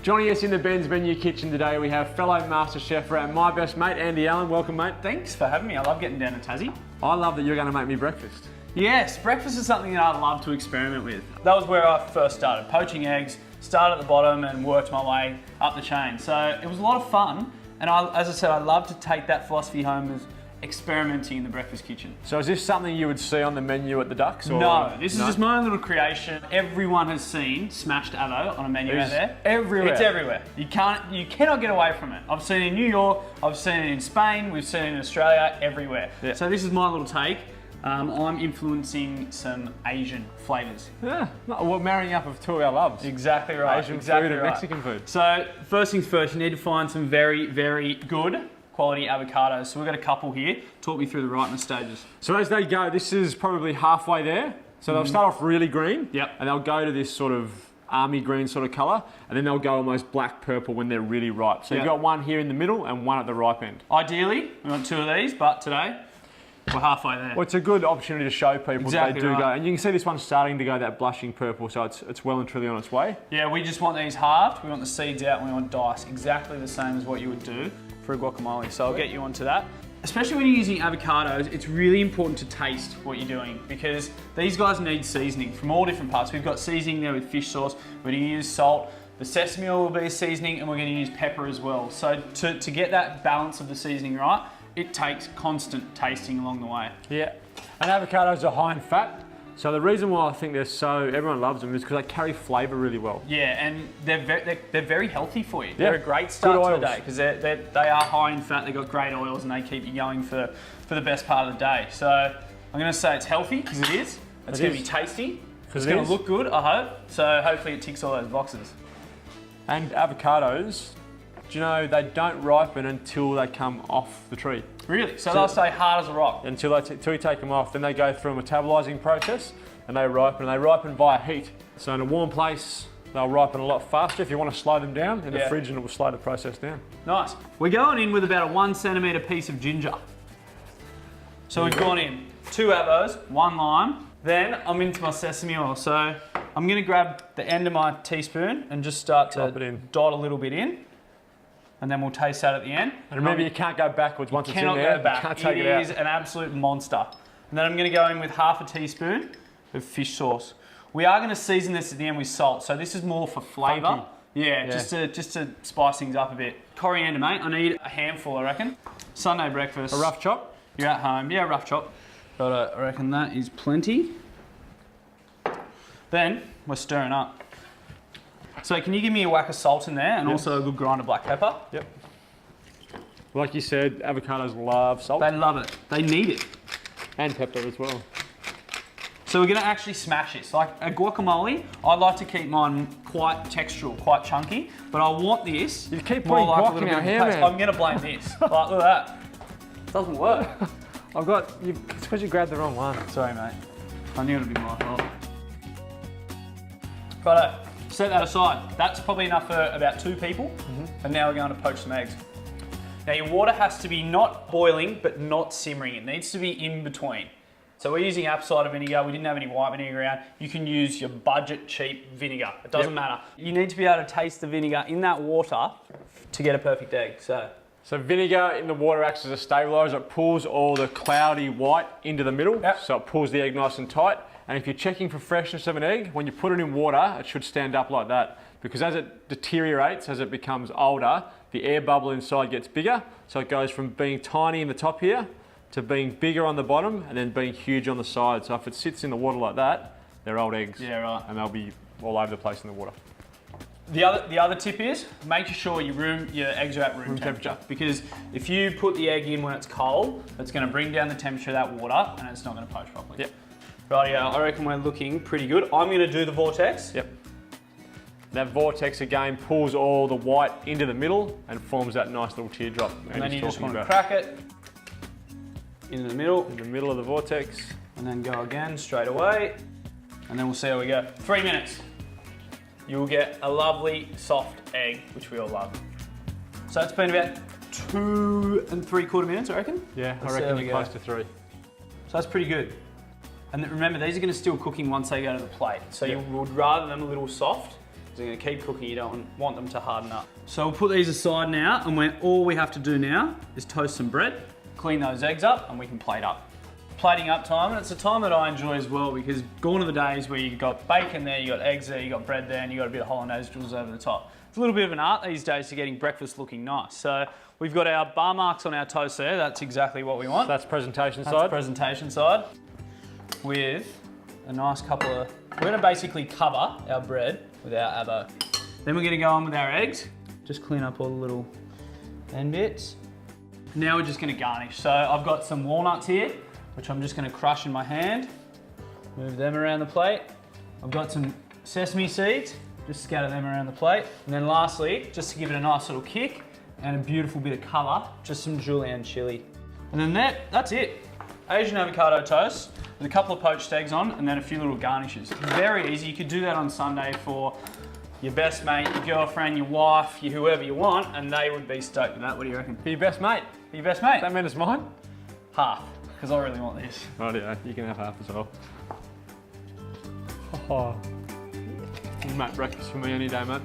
Joining us in the Ben's Menu kitchen today, we have fellow master chef and my best mate, Andy Allen. Welcome, mate. Thanks for having me. I love getting down to Tassie. I love that you're going to make me breakfast. Yes, breakfast is something that I love to experiment with. That was where I first started, poaching eggs, started at the bottom and worked my way up the chain. So it was a lot of fun, and as I said, I love to take that philosophy home as experimenting in the breakfast kitchen. So is this something you would see on the menu at the Ducks? Or? No, this is just my own little creation. Everyone has seen smashed avo on a menu out there. Everywhere. It's everywhere. You cannot get away from it. I've seen it in New York, I've seen it in Spain, we've seen it in Australia, everywhere. Yeah. So this is my little take. I'm influencing some Asian flavours. Yeah, well, marrying up of two of our loves. Exactly right. Asian exactly food and right. Mexican food. So first things first, you need to find some very, very good quality avocados. So we've got a couple here. Talk me through the ripeness stages. So as they go, this is probably halfway there. So they'll start off really green. Yep. And they'll go to this sort of army green sort of colour, and then they'll go almost black purple when they're really ripe. So you've got one here in the middle and one at the ripe end. Ideally, we want two of these, but today, we're halfway there. Well, it's a good opportunity to show people that they do right. go. And you can see this one's starting to go that blushing purple, so it's well and truly on its way. Yeah, we just want these halved, we want the seeds out, and we want dice. Exactly the same as what you would do for a guacamole. So I'll get you onto that. Especially when you're using avocados, it's really important to taste what you're doing because these guys need seasoning from all different parts. We've got seasoning there with fish sauce, we're gonna use salt, the sesame oil will be a seasoning, and we're gonna use pepper as well. So to get that balance of the seasoning right, it takes constant tasting along the way. Yeah, and avocados are high in fat. So the reason why I think everyone loves them is because they carry flavour really well. Yeah, and they're very healthy for you. Yeah. They're a great start Good to the day because they are high in fat. They've got great oils and they keep you going for the best part of the day. So I'm going to say it's healthy because it is. It's going to be tasty. It's going to look good, I hope. So hopefully it ticks all those boxes. And avocados, do you know, they don't ripen until they come off the tree. Really? So they'll stay hard as a rock? Until you take them off, then they go through a metabolising process and they ripen via heat. So in a warm place, they'll ripen a lot faster. If you want to slow them down in the fridge, and it will slow the process down. Nice. We're going in with about a 1 centimetre piece of ginger. So we've gone in 2 avos, 1 lime. Then I'm into my sesame oil. So I'm going to grab the end of my teaspoon and just start to dot a little bit in. And then we'll taste that at the end. And remember, you can't go backwards once it's in there. Cannot go back. You can't take it is an absolute monster. And then I'm going to go in with half a teaspoon of fish sauce. We are going to season this at the end with salt, so this is more for flavour. Yeah, just to spice things up a bit. Coriander, mate. I need a handful, I reckon. Sunday breakfast. A rough chop? You're at home. Yeah, rough chop. But I reckon that is plenty. Then we're stirring up. So can you give me a whack of salt in there and also a good grind of black pepper? Yep. Like you said, avocados love salt. They love it. They need it. And pepper as well. So we're going to actually smash this. Like a guacamole, I like to keep mine quite textural, quite chunky, but I want this. You keep more putting like guac a little in our bit hair, of paste. man. I'm going to blame this. Like, look at that. It doesn't work. It's because you grabbed the wrong one. Sorry, mate. I knew it would be my fault. Righto. Set that aside. That's probably enough for about 2 people. And now we're going to poach some eggs. Now your water has to be not boiling, but not simmering. It needs to be in between. So we're using apple cider vinegar. We didn't have any white vinegar around. You can use your budget cheap vinegar. It doesn't matter. You need to be able to taste the vinegar in that water to get a perfect egg. So vinegar in the water acts as a stabiliser. It pulls all the cloudy white into the middle. Yep. So it pulls the egg nice and tight. And if you're checking for freshness of an egg, when you put it in water, it should stand up like that. Because as it deteriorates, as it becomes older, the air bubble inside gets bigger. So it goes from being tiny in the top here to being bigger on the bottom and then being huge on the side. So if it sits in the water like that, they're old eggs. Yeah, right. And they'll be all over the place in the water. The other tip is make sure your eggs are at room temperature. Because if you put the egg in when it's cold, it's going to bring down the temperature of that water and it's not going to poach properly. Yep. Right, yeah, I reckon we're looking pretty good. I'm going to do the vortex. Yep. That vortex again pulls all the white into the middle and forms that nice little teardrop. And then you just want to crack it into the middle. In the middle of the vortex. And then go again straight away. And then we'll see how we go. 3 minutes. You will get a lovely soft egg, which we all love. So it's been about 2 3/4 minutes, I reckon. Yeah, I reckon close to 3. So that's pretty good. And remember, these are going to still cooking once they go to the plate. So you would rather them a little soft. They're gonna keep cooking, you don't want them to harden up. So we'll put these aside now, and all we have to do now is toast some bread, clean those eggs up, and we can plate up. Plating up time, and it's a time that I enjoy as well, because gone are the days where you've got bacon there, you've got eggs there, you've got bread there, and you've got a bit of hollandaise dribbles over the top. It's a little bit of an art these days to getting breakfast looking nice. So we've got our bar marks on our toast there, that's exactly what we want. That's presentation That's side. presentation side. With a nice couple of, we're gonna basically cover our bread with our avo. Then we're gonna go on with our eggs. Just clean up all the little end bits. Now we're just gonna garnish. So I've got some walnuts here, which I'm just gonna crush in my hand. Move them around the plate. I've got some sesame seeds, just scatter them around the plate. And then lastly, just to give it a nice little kick and a beautiful bit of color, just some julienne chili. And then that's it. Asian avocado toast with a couple of poached eggs on and then a few little garnishes. Very easy. You could do that on Sunday for your best mate, your girlfriend, your wife, whoever you want, and they would be stoked with that. What do you reckon? For your best mate. For your best mate? Does that mean it's mine? Half, because I really want this. Oh yeah, you can have half as well. Oh. You make breakfast for me any day, mate.